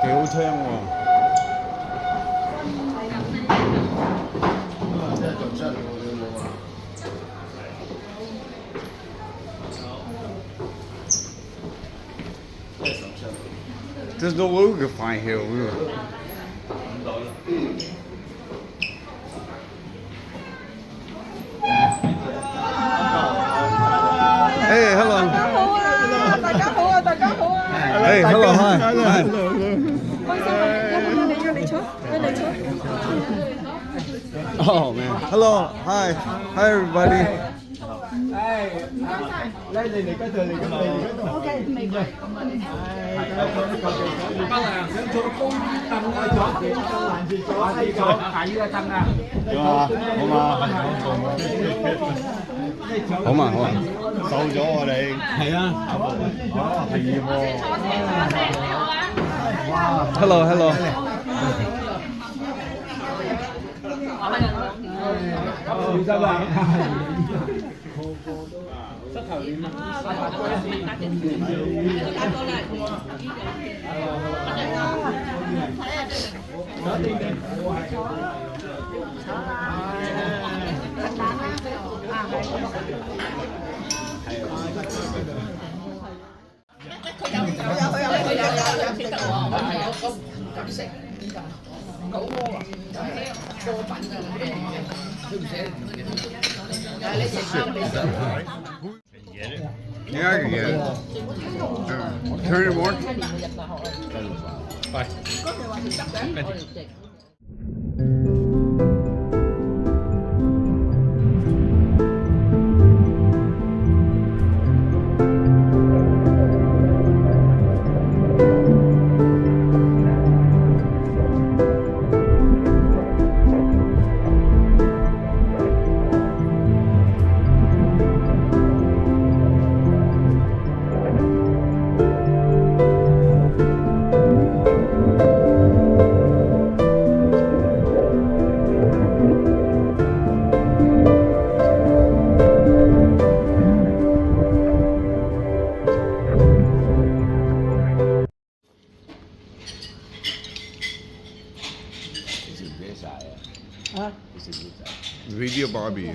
幾好聽喎。There's no way we could find here. Hey, hello. 大家好啊！大家好啊！ Hey, hello, hi. 開心啊！你坐，你坐。 Oh man. Hello, hi, hi everybody. OK，美國。好嘛，瘦咗喎你。係啊。係喎。Hello, hello. 小心啊！Yeah, I can get it. Turn it more. Bye. Video Barbie.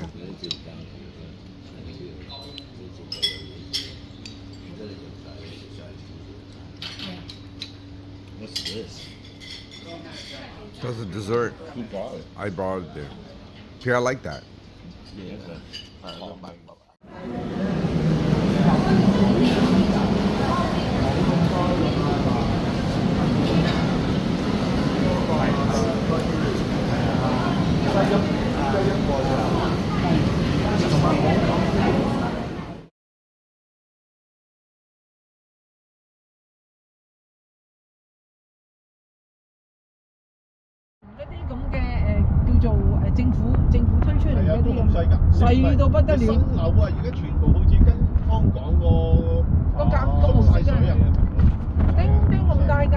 What's this? That's a dessert. Who bought it? I brought it there. See, I like that. Yeah, okay. All right, bye.嗰啲咁嘅叫做政府推出嚟嗰啲咁細到不得了。新樓啊，而家全部好似跟香港個價咁冇水啊！丁咁大間。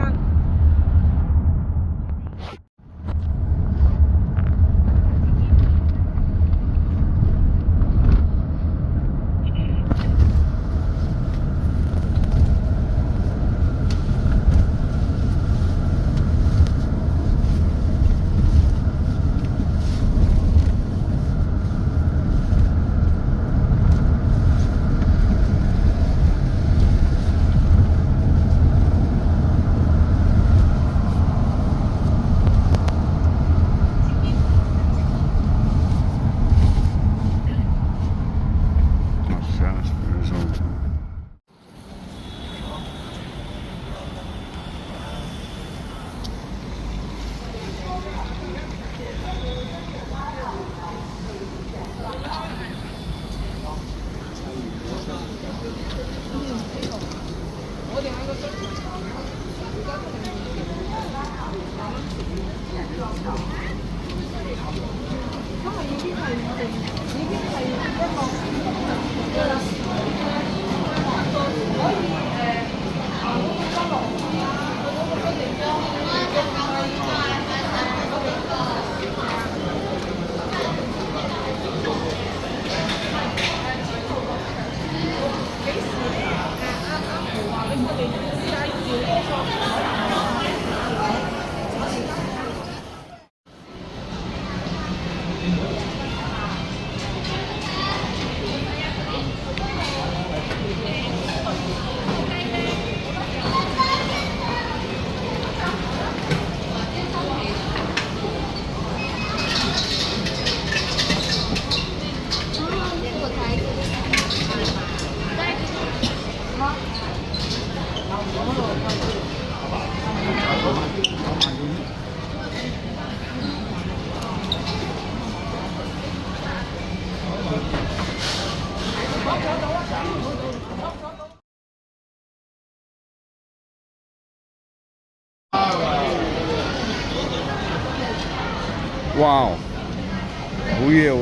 哇，好嘢喎！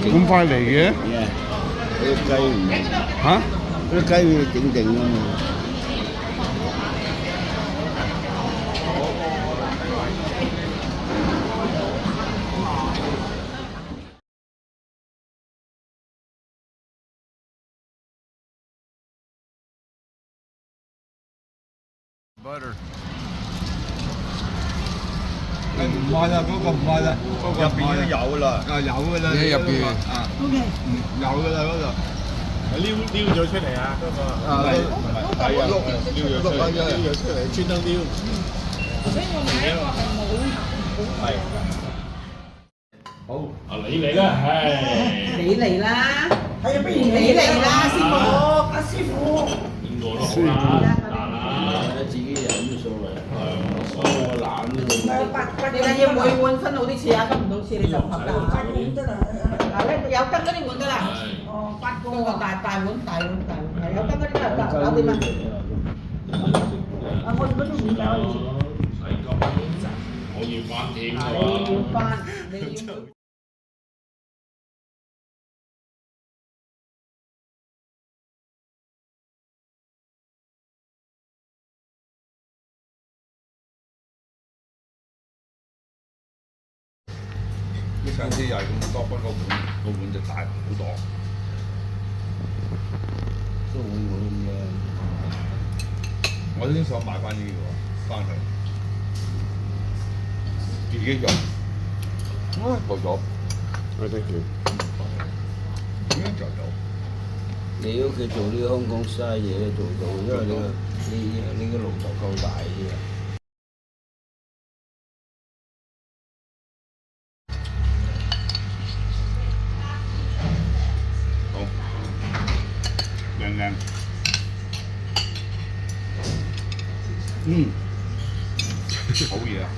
咁快嚟嘅？嗰啲雞唔係嚇？嗰啲雞要整定啊嘛。Butter。唔買啦，嗰個唔買啦，入邊都有啦，啊有噶啦，喺入邊啊 OK。有噶啦嗰度。撩咗出嚟啊！嗰個啊，係啊，撩咗出嚟，專登撩。所以我買一個係冇係。好，啊你嚟啦，係你嚟啦，係啊，不如你嚟啦，師傅，阿師傅。邊個都好啦，嗱啦，自己人都數嚟，我懶呢度。你哋要每碗分好啲次啊，分唔到次你就合㗎。得啦，嗱咧有燈嗰啲碗得啦。哦，8個大碗，係有燈嗰啲得搞掂啦。啊，我嗰啲碗搞掂。使咁我要翻添你喎。要翻，你要。上次又係咁多，不過個碗就大好多。都會冇咁嘅。我都想買翻呢個翻去，自己用。過咗，我 thank you。點樣做到？你屋企做啲香港西嘢做到，因為你個爐頭夠大嘅。好，靚靚。好嘢啊！